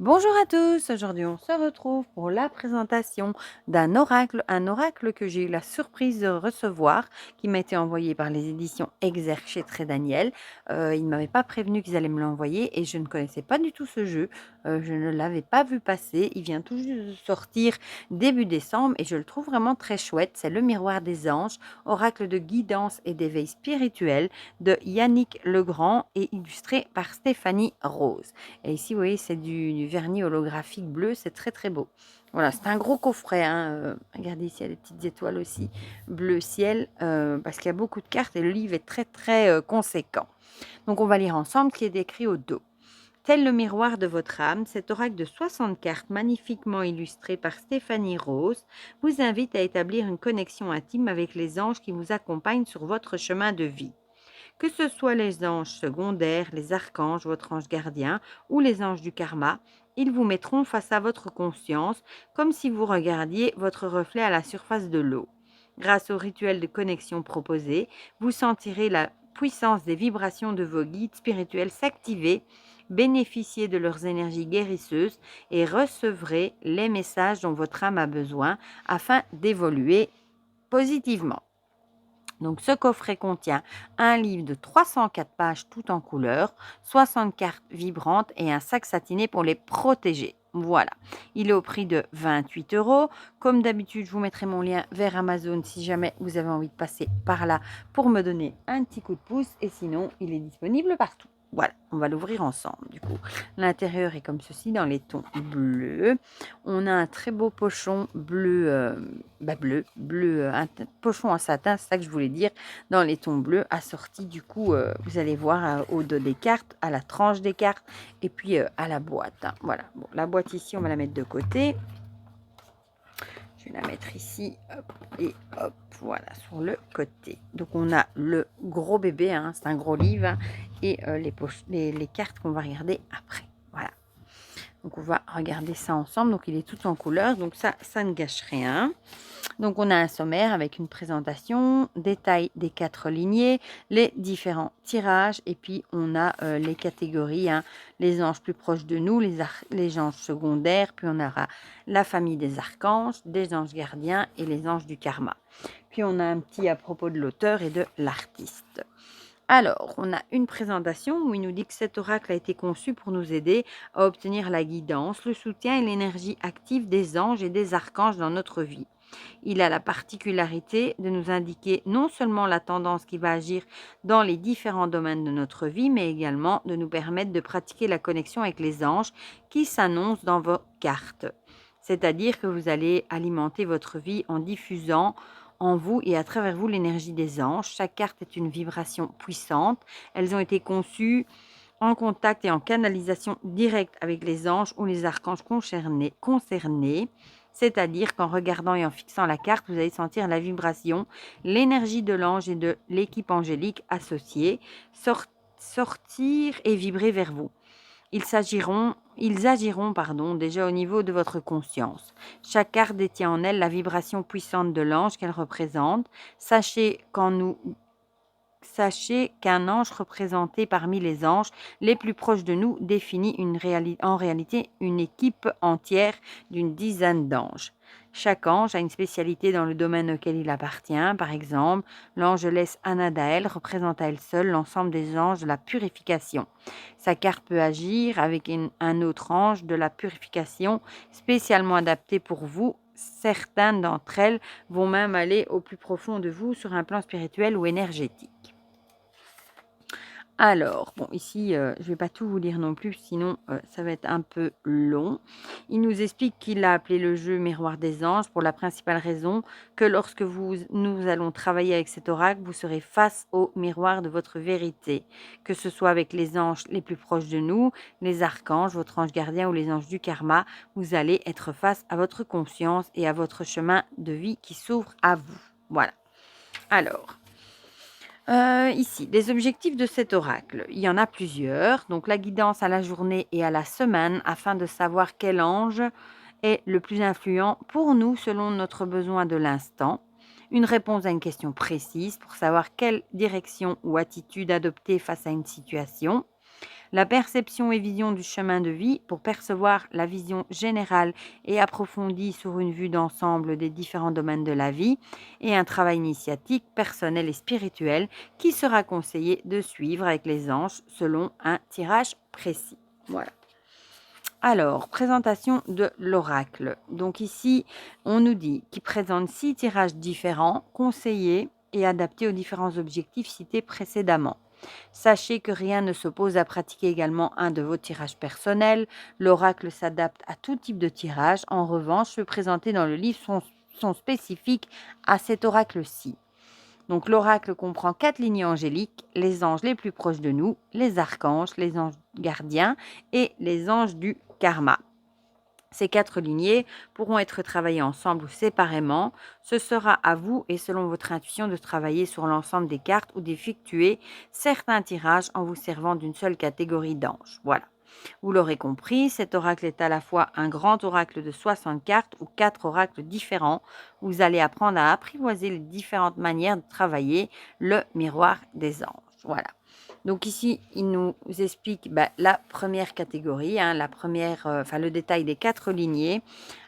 Bonjour à tous, aujourd'hui on se retrouve pour la présentation d'un oracle, un oracle que j'ai eu la surprise de recevoir, qui m'a été envoyé par les éditions Exerce chez Très Daniel. Ils ne m'avaient pas prévenu qu'ils allaient me l'envoyer et je ne connaissais pas du tout ce jeu, je ne l'avais pas vu passer, il vient tout juste de sortir début décembre et je le trouve vraiment très chouette. C'est Le Miroir des Anges, oracle de guidance et d'éveil spirituel de Yannick Legrand et illustré par Stéphanie Rose. Et ici, vous voyez, c'est du vernis holographique bleu, c'est très très beau. Voilà, c'est un gros coffret, hein. Regardez ici, il y a des petites étoiles aussi, bleu ciel, parce qu'il y a beaucoup de cartes et le livre est très très conséquent. Donc on va lire ensemble ce qui est décrit au dos. Tel le miroir de votre âme, cet oracle de 60 cartes magnifiquement illustré par Stéphanie Rose vous invite à établir une connexion intime avec les anges qui vous accompagnent sur votre chemin de vie. Que ce soit les anges secondaires, les archanges, votre ange gardien ou les anges du karma, ils vous mettront face à votre conscience comme si vous regardiez votre reflet à la surface de l'eau. Grâce au rituel de connexion proposé, vous sentirez la puissance des vibrations de vos guides spirituels s'activer, bénéficier de leurs énergies guérisseuses et recevrez les messages dont votre âme a besoin afin d'évoluer positivement. Donc, ce coffret contient un livre de 304 pages tout en couleur, 60 cartes vibrantes et un sac satiné pour les protéger. Voilà, il est au prix de 28 euros. Comme d'habitude, je vous mettrai mon lien vers Amazon si jamais vous avez envie de passer par là pour me donner un petit coup de pouce. Et sinon, il est disponible partout. Voilà, on va l'ouvrir ensemble du coup. L'intérieur est comme ceci dans les tons bleus. On a un très beau pochon bleu, un pochon en satin, c'est ça que je voulais dire, dans les tons bleus, assorti du coup, vous allez voir au dos des cartes, à la tranche des cartes et puis à la boîte, hein. Voilà, bon, la boîte ici, on va la mettre de côté. Je vais la mettre ici, hop, et hop, voilà, sur le côté. Donc, on a le gros bébé, hein, c'est un gros livre, hein, et les cartes qu'on va regarder après. Voilà. Donc, on va regarder ça ensemble. Donc, il est tout en couleur. Donc, ça ne gâche rien. Donc, on a un sommaire avec une présentation, détail des 4 lignées, les différents tirages et puis on a les catégories, hein, les anges plus proches de nous, les anges secondaires, puis on aura la famille des archanges, des anges gardiens et les anges du karma. Puis on a un petit à propos de l'auteur et de l'artiste. Alors, on a une présentation où il nous dit que cet oracle a été conçu pour nous aider à obtenir la guidance, le soutien et l'énergie active des anges et des archanges dans notre vie. Il a la particularité de nous indiquer non seulement la tendance qui va agir dans les différents domaines de notre vie, mais également de nous permettre de pratiquer la connexion avec les anges qui s'annoncent dans vos cartes. C'est-à-dire que vous allez alimenter votre vie en diffusant en vous et à travers vous l'énergie des anges. Chaque carte est une vibration puissante. Elles ont été conçues en contact et en canalisation directe avec les anges ou les archanges concernés. C'est-à-dire qu'en regardant et en fixant la carte, vous allez sentir la vibration, l'énergie de l'ange et de l'équipe angélique associée sortir et vibrer vers vous. Ils agiront déjà au niveau de votre conscience. Chaque carte détient en elle la vibration puissante de l'ange qu'elle représente. Sachez qu'un ange représenté parmi les anges les plus proches de nous définit en réalité une équipe entière d'une dizaine d'anges. Chaque ange a une spécialité dans le domaine auquel il appartient. Par exemple, l'angelesse Anadaël représente à elle seule l'ensemble des anges de la purification. Sa carte peut agir avec un autre ange de la purification spécialement adapté pour vous. Certaines d'entre elles vont même aller au plus profond de vous sur un plan spirituel ou énergétique. Alors, bon, ici, je ne vais pas tout vous lire non plus, sinon ça va être un peu long. Il nous explique qu'il a appelé le jeu Miroir des anges pour la principale raison que lorsque nous allons travailler avec cet oracle, vous serez face au miroir de votre vérité, que ce soit avec les anges les plus proches de nous, les archanges, votre ange gardien ou les anges du karma, vous allez être face à votre conscience et à votre chemin de vie qui s'ouvre à vous. Voilà. Alors, ici, les objectifs de cet oracle, il y en a plusieurs. Donc, la guidance à la journée et à la semaine afin de savoir quel ange est le plus influent pour nous selon notre besoin de l'instant. Une réponse à une question précise pour savoir quelle direction ou attitude adopter face à une situation. La perception et vision du chemin de vie pour percevoir la vision générale et approfondie sur une vue d'ensemble des différents domaines de la vie et un travail initiatique personnel et spirituel qui sera conseillé de suivre avec les anges selon un tirage précis. Voilà. Alors, présentation de l'oracle. Donc ici, on nous dit qu'il présente 6 tirages différents, conseillés et adaptés aux différents objectifs cités précédemment. Sachez que rien ne s'oppose à pratiquer également un de vos tirages personnels. L'oracle s'adapte à tout type de tirage. En revanche, ceux présentés dans le livre sont spécifiques à cet oracle-ci. Donc l'oracle comprend 4 lignées angéliques, les anges les plus proches de nous, les archanges, les anges gardiens et les anges du karma. Ces 4 lignées pourront être travaillées ensemble ou séparément. Ce sera à vous et selon votre intuition de travailler sur l'ensemble des cartes ou d'effectuer certains tirages en vous servant d'une seule catégorie d'anges. Voilà. Vous l'aurez compris, cet oracle est à la fois un grand oracle de 60 cartes ou 4 oracles différents. Vous allez apprendre à apprivoiser les différentes manières de travailler le miroir des anges. Voilà. Donc ici, il nous explique la première catégorie, le détail des 4 lignées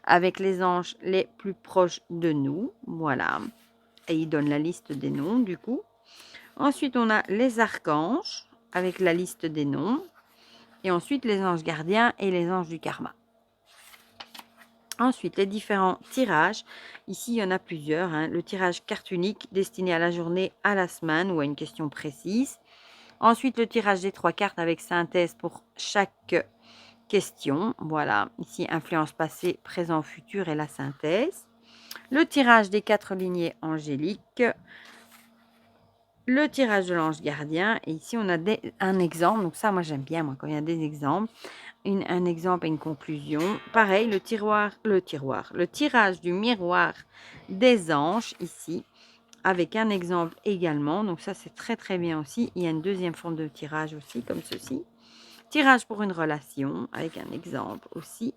avec les anges les plus proches de nous. Voilà. Et il donne la liste des noms du coup. Ensuite, on a les archanges avec la liste des noms. Et ensuite, les anges gardiens et les anges du karma. Ensuite, les différents tirages. Ici, il y en a plusieurs. Le tirage carte unique destiné à la journée, à la semaine ou à une question précise. Ensuite, le tirage des 3 cartes avec synthèse pour chaque question. Voilà, ici, influence passée, présent, futur et la synthèse. Le tirage des 4 lignées angéliques. Le tirage de l'ange gardien. Et ici, on a un exemple. Donc ça, moi, j'aime bien quand il y a des exemples. Un exemple et une conclusion. Pareil, le tirage du miroir des anges, ici, avec un exemple également. Donc ça, c'est très, très bien aussi. Il y a une deuxième forme de tirage aussi, comme ceci. Tirage pour une relation, avec un exemple aussi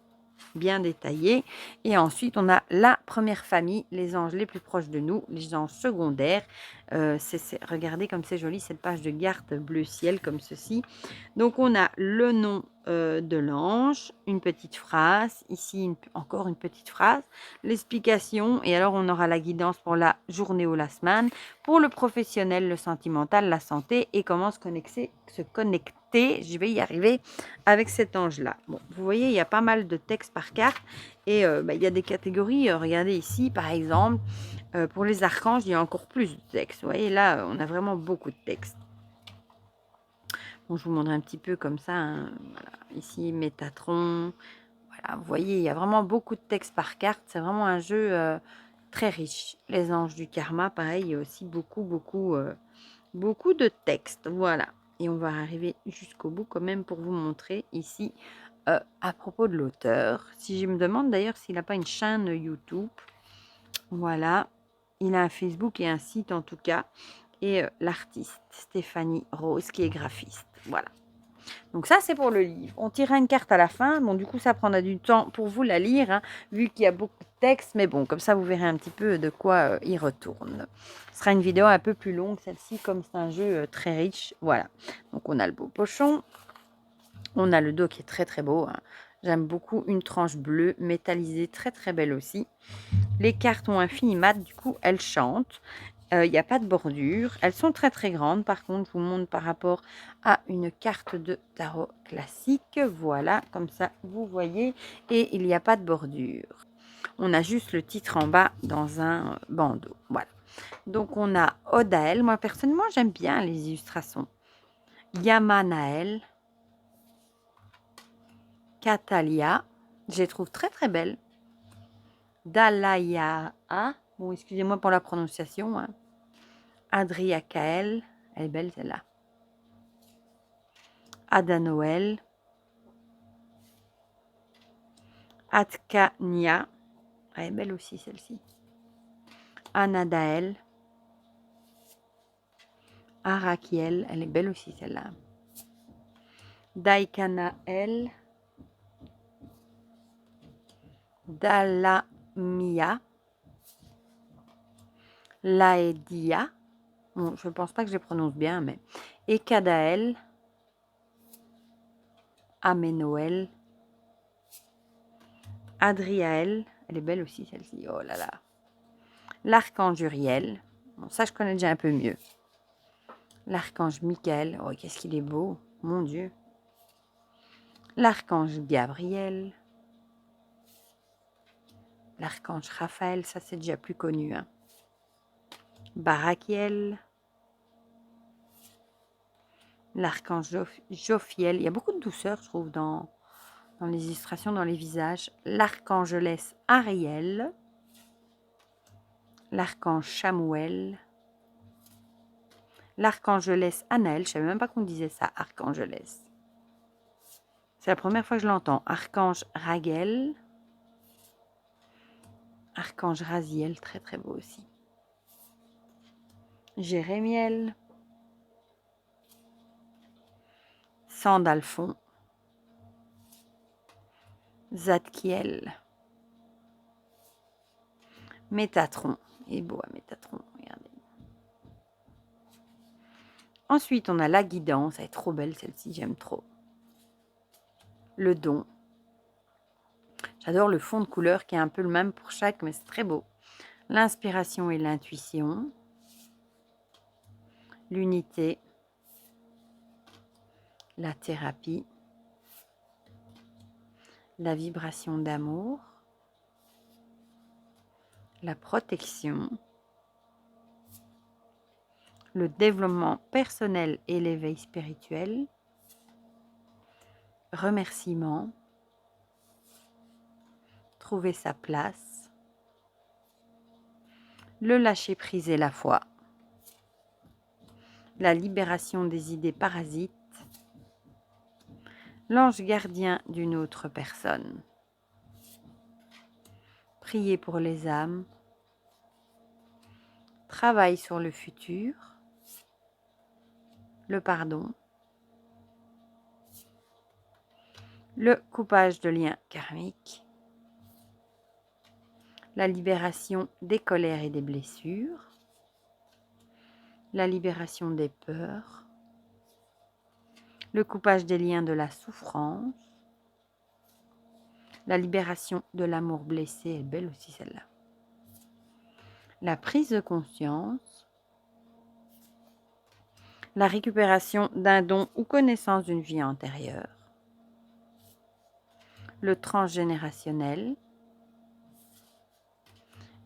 bien détaillé. Et ensuite, on a la première famille, les anges les plus proches de nous, les anges secondaires. Regardez comme c'est joli, cette page de garde bleu ciel, comme ceci. Donc, on a le nom de l'ange, une petite phrase, ici encore une petite phrase, l'explication, et alors on aura la guidance pour la journée ou la semaine, pour le professionnel, le sentimental, la santé, et comment se connecter, je vais y arriver, avec cet ange-là. Bon, vous voyez, il y a pas mal de textes par carte, et il y a des catégories, regardez ici, par exemple, pour les archanges, il y a encore plus de textes, vous voyez, là, on a vraiment beaucoup de textes. Bon, je vous montre un petit peu comme ça. Voilà. Ici, Métatron. Voilà, vous voyez, il y a vraiment beaucoup de textes par carte. C'est vraiment un jeu très riche. Les anges du karma, pareil, il y a aussi beaucoup de textes. Voilà. Et on va arriver jusqu'au bout quand même pour vous montrer ici à propos de l'auteur. Si je me demande d'ailleurs s'il n'a pas une chaîne YouTube. Voilà. Il a un Facebook et un site en tout cas. Et l'artiste Stéphanie Rose qui est graphiste. Voilà. Donc ça, c'est pour le livre. On tirera une carte à la fin. Bon, du coup, ça prendra du temps pour vous la lire, vu qu'il y a beaucoup de texte. Mais bon, comme ça, vous verrez un petit peu de quoi il retourne. Ce sera une vidéo un peu plus longue, celle-ci, comme c'est un jeu très riche. Voilà. Donc, on a le beau pochon. On a le dos qui est très, très beau. J'aime beaucoup une tranche bleue, métallisée, très, très belle aussi. Les cartes ont un fini mat, du coup, elles chantent. Il n'y a pas de bordure. Elles sont très très grandes. Par contre, je vous montre par rapport à une carte de tarot classique. Voilà, comme ça, vous voyez. Et il n'y a pas de bordure. On a juste le titre en bas dans un bandeau. Voilà. Donc, on a Odael. Moi, personnellement, j'aime bien les illustrations. Yamanael. Catalia. Je les trouve très très belles. Dalaya. Bon, excusez-moi pour la prononciation. Adriacael, elle est belle celle-là. Adanoel. Atkania, elle est belle aussi celle-ci. Anadael. Arakiel, elle est belle aussi celle-là. Daikanael. Dalamia. Laedia. Bon, je ne pense pas que je les prononce bien, mais Ekadael. Aménoël, Adriaël, elle est belle aussi celle-ci, oh là là. L'archange Uriel, bon, ça je connais déjà un peu mieux. L'archange Michael, oh qu'est-ce qu'il est beau, mon Dieu. L'archange Gabriel, l'archange Raphaël, ça c'est déjà plus connu. Hein. Barakiel, l'archange Jophiel, il y a beaucoup de douceur je trouve dans les illustrations, dans les visages. L'archangelesse Ariel, l'archange Chamuel, l'archangelesse Anaël, je ne savais même pas qu'on disait ça, archangelesse. C'est la première fois que je l'entends. Archange Raguel, archange Raziel, très très beau aussi. Jérémiel, Sandalphon, Zadkiel, Métatron. Il est beau à Métatron, regardez. Ensuite, on a la guidance. Elle est trop belle celle-ci, j'aime trop. Le don. J'adore le fond de couleur qui est un peu le même pour chaque, mais c'est très beau. L'inspiration et l'intuition. L'unité. La thérapie. La vibration d'amour. La protection. Le développement personnel et l'éveil spirituel. Remerciement. Trouver sa place. Le lâcher-prise et la foi. La libération des idées parasites. L'ange gardien d'une autre personne. Prier pour les âmes. Travail sur le futur. Le pardon. Le coupage de liens karmiques. La libération des colères et des blessures. La libération des peurs. Le coupage des liens de la souffrance. La libération de l'amour blessé, elle est belle aussi celle-là. La prise de conscience. La récupération d'un don ou connaissance d'une vie antérieure. Le transgénérationnel.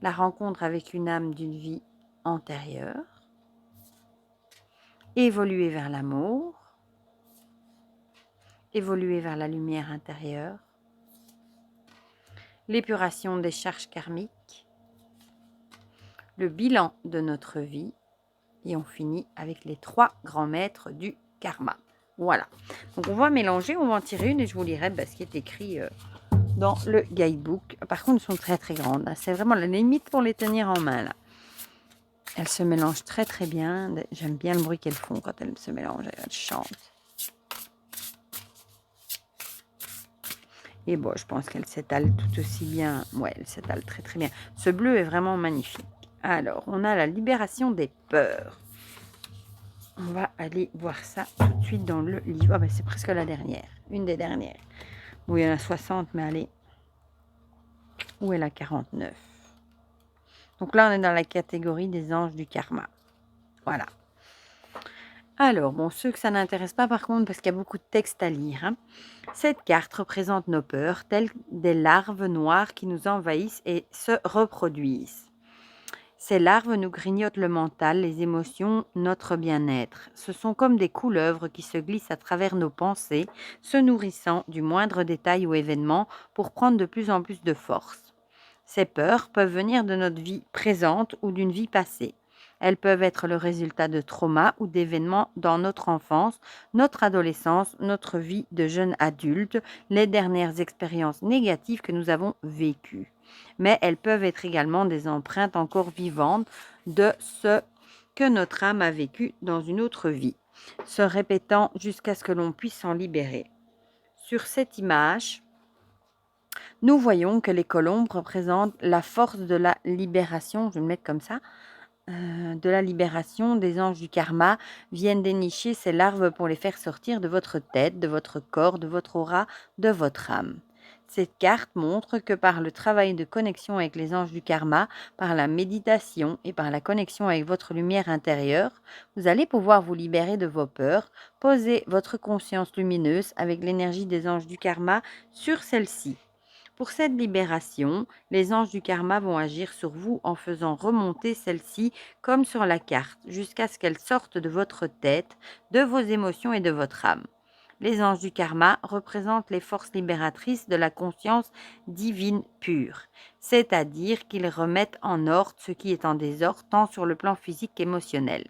La rencontre avec une âme d'une vie antérieure. Évoluer vers l'amour. Évoluer vers la lumière intérieure. L'épuration des charges karmiques. Le bilan de notre vie. Et on finit avec les 3 grands maîtres du karma. Voilà. Donc on va mélanger, on va en tirer une et je vous lirai ce qui est écrit dans le guidebook. Par contre, elles sont très très grandes. C'est vraiment la limite pour les tenir en main là. Elles se mélangent très très bien. J'aime bien le bruit qu'elles font quand elles se mélangent. Elles chantent. Et bon, je pense qu'elles s'étalent tout aussi bien. Ouais, elles s'étalent très très bien. Ce bleu est vraiment magnifique. Alors, on a la libération des peurs. On va aller voir ça tout de suite dans le livre. Ah ben, c'est presque la dernière. Une des dernières. Bon, il y en a 60, mais allez. Où est la 49? Donc là, on est dans la catégorie des anges du karma. Voilà. Alors, bon, ceux que ça n'intéresse pas par contre, parce qu'il y a beaucoup de textes à lire. Hein. Cette carte représente nos peurs, telles des larves noires qui nous envahissent et se reproduisent. Ces larves nous grignotent le mental, les émotions, notre bien-être. Ce sont comme des couleuvres qui se glissent à travers nos pensées, se nourrissant du moindre détail ou événement pour prendre de plus en plus de force. Ces peurs peuvent venir de notre vie présente ou d'une vie passée. Elles peuvent être le résultat de traumas ou d'événements dans notre enfance, notre adolescence, notre vie de jeune adulte, les dernières expériences négatives que nous avons vécues. Mais elles peuvent être également des empreintes encore vivantes de ce que notre âme a vécu dans une autre vie, se répétant jusqu'à ce que l'on puisse s'en libérer. Sur cette image, nous voyons que les colombes représentent la force de la libération, je vais le mettre comme ça, de la libération des anges du karma viennent dénicher ces larves pour les faire sortir de votre tête, de votre corps, de votre aura, de votre âme. Cette carte montre que par le travail de connexion avec les anges du karma, par la méditation et par la connexion avec votre lumière intérieure, vous allez pouvoir vous libérer de vos peurs, poser votre conscience lumineuse avec l'énergie des anges du karma sur celle-ci. Pour cette libération, les anges du karma vont agir sur vous en faisant remonter celle-ci comme sur la carte, jusqu'à ce qu'elle sorte de votre tête, de vos émotions et de votre âme. Les anges du karma représentent les forces libératrices de la conscience divine pure, c'est-à-dire qu'ils remettent en ordre ce qui est en désordre tant sur le plan physique qu'émotionnel.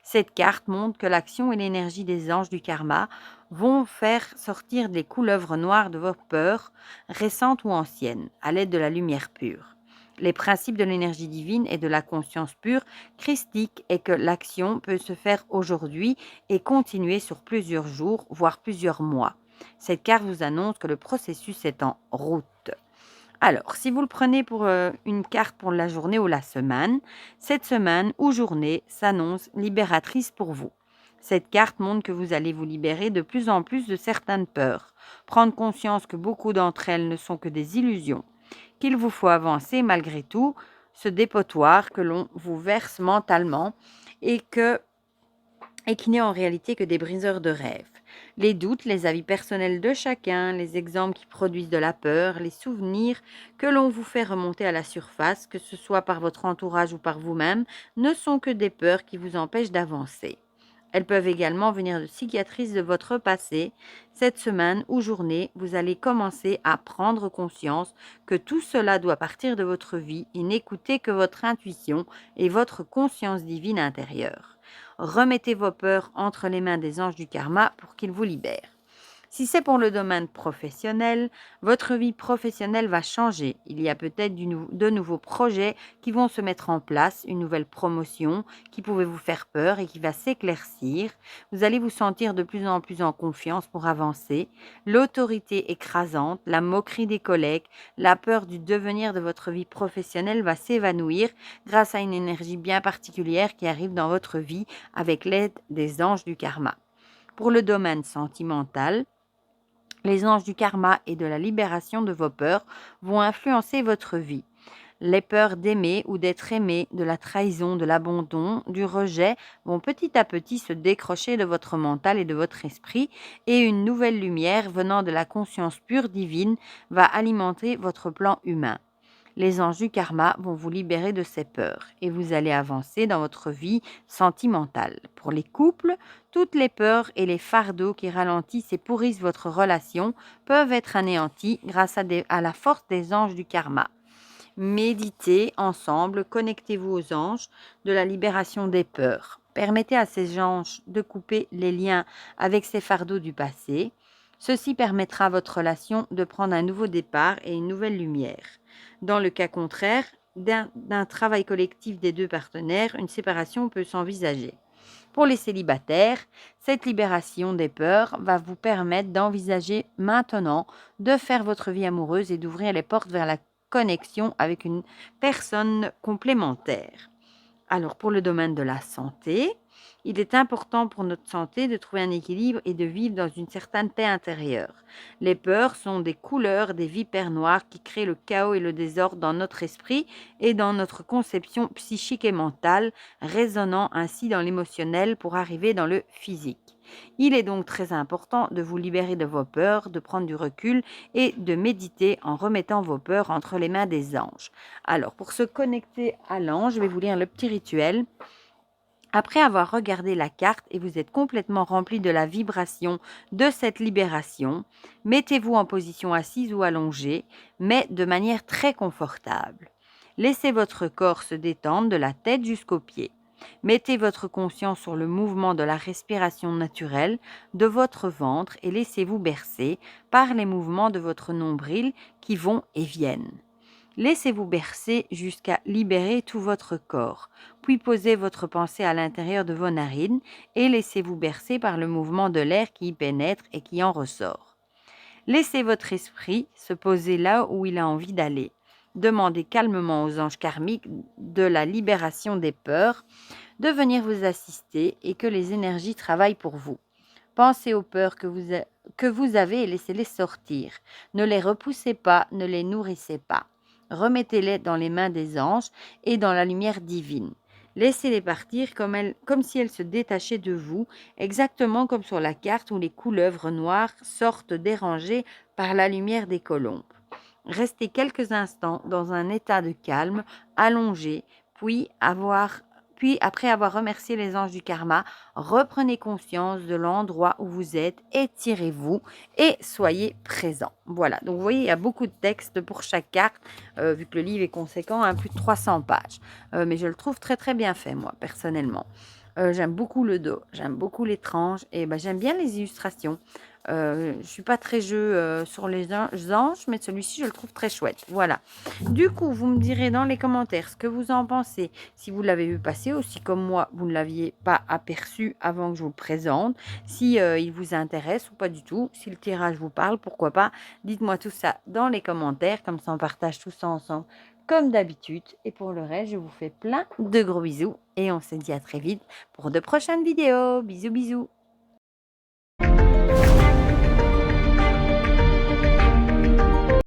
Cette carte montre que l'action et l'énergie des anges du karma vont faire sortir des couleuvres noires de vos peurs, récentes ou anciennes, à l'aide de la lumière pure. Les principes de l'énergie divine et de la conscience pure christique est que l'action peut se faire aujourd'hui et continuer sur plusieurs jours, voire plusieurs mois. Cette carte vous annonce que le processus est en route. Alors, si vous le prenez pour une carte pour la journée ou la semaine, cette semaine ou journée s'annonce libératrice pour vous. Cette carte montre que vous allez vous libérer de plus en plus de certaines peurs, prendre conscience que beaucoup d'entre elles ne sont que des illusions, qu'il vous faut avancer malgré tout ce dépotoir que l'on vous verse mentalement et qui n'est en réalité que des briseurs de rêves. Les doutes, les avis personnels de chacun, les exemples qui produisent de la peur, les souvenirs que l'on vous fait remonter à la surface, que ce soit par votre entourage ou par vous-même, ne sont que des peurs qui vous empêchent d'avancer. Elles peuvent également venir de cicatrices de votre passé. Cette semaine ou journée, vous allez commencer à prendre conscience que tout cela doit partir de votre vie et n'écouter que votre intuition et votre conscience divine intérieure. Remettez vos peurs entre les mains des anges du karma pour qu'ils vous libèrent. Si c'est pour le domaine professionnel, votre vie professionnelle va changer. Il y a peut-être de nouveaux projets qui vont se mettre en place, une nouvelle promotion qui pouvait vous faire peur et qui va s'éclaircir. Vous allez vous sentir de plus en plus en confiance pour avancer. L'autorité écrasante, la moquerie des collègues, la peur du devenir de votre vie professionnelle va s'évanouir grâce à une énergie bien particulière qui arrive dans votre vie avec l'aide des anges du karma. Pour le domaine sentimental, les anges du karma et de la libération de vos peurs vont influencer votre vie. Les peurs d'aimer ou d'être aimé, de la trahison, de l'abandon, du rejet vont petit à petit se décrocher de votre mental et de votre esprit et une nouvelle lumière venant de la conscience pure divine va alimenter votre plan humain. Les anges du karma vont vous libérer de ces peurs et vous allez avancer dans votre vie sentimentale. Pour les couples, toutes les peurs et les fardeaux qui ralentissent et pourrissent votre relation peuvent être anéantis grâce à la force des anges du karma. Méditez ensemble, connectez-vous aux anges de la libération des peurs. Permettez à ces anges de couper les liens avec ces fardeaux du passé. Ceci permettra à votre relation de prendre un nouveau départ et une nouvelle lumière. Dans le cas contraire, d'un travail collectif des deux partenaires, une séparation peut s'envisager. Pour les célibataires, cette libération des peurs va vous permettre d'envisager maintenant de faire votre vie amoureuse et d'ouvrir les portes vers la connexion avec une personne complémentaire. Alors, pour le domaine de la santé, il est important pour notre santé de trouver un équilibre et de vivre dans une certaine paix intérieure. Les peurs sont des couleurs, des vipères noires qui créent le chaos et le désordre dans notre esprit et dans notre conception psychique et mentale, résonnant ainsi dans l'émotionnel pour arriver dans le physique. Il est donc très important de vous libérer de vos peurs, de prendre du recul et de méditer en remettant vos peurs entre les mains des anges. Alors, pour se connecter à l'ange, je vais vous lire le petit rituel. Après avoir regardé la carte et vous êtes complètement rempli de la vibration de cette libération, mettez-vous en position assise ou allongée, mais de manière très confortable. Laissez votre corps se détendre de la tête jusqu'aux pieds. Mettez votre conscience sur le mouvement de la respiration naturelle de votre ventre et laissez-vous bercer par les mouvements de votre nombril qui vont et viennent. Laissez-vous bercer jusqu'à libérer tout votre corps, puis posez votre pensée à l'intérieur de vos narines et laissez-vous bercer par le mouvement de l'air qui y pénètre et qui en ressort. Laissez votre esprit se poser là où il a envie d'aller. Demandez calmement aux anges karmiques de la libération des peurs, de venir vous assister et que les énergies travaillent pour vous. Pensez aux peurs que vous avez et laissez-les sortir. Ne les repoussez pas, ne les nourrissez pas. Remettez-les dans les mains des anges et dans la lumière divine. Laissez-les partir comme si elles se détachaient de vous, exactement comme sur la carte où les couleuvres noires sortent dérangées par la lumière des colombes. Restez quelques instants dans un état de calme, allongé, puis après avoir remercié les anges du karma, reprenez conscience de l'endroit où vous êtes, étirez-vous et soyez présent. Voilà, donc vous voyez, il y a beaucoup de textes pour chaque carte, vu que le livre est conséquent, hein, plus de 300 pages. Mais je le trouve très très bien fait, moi, personnellement. J'aime beaucoup le dos, j'aime beaucoup les tranches et ben, j'aime bien les illustrations. Je suis pas très jeu sur les anges, mais celui-ci, je le trouve très chouette. Voilà. Du coup, vous me direz dans les commentaires ce que vous en pensez, si vous l'avez vu passer ou si, comme moi, vous ne l'aviez pas aperçu avant que je vous le présente, si il vous intéresse ou pas du tout, si le tirage vous parle, pourquoi pas. Dites-moi tout ça dans les commentaires, comme ça on partage tout ça ensemble comme d'habitude. Et pour le reste, je vous fais plein de gros bisous et on se dit à très vite pour de prochaines vidéos. Bisous, bisous.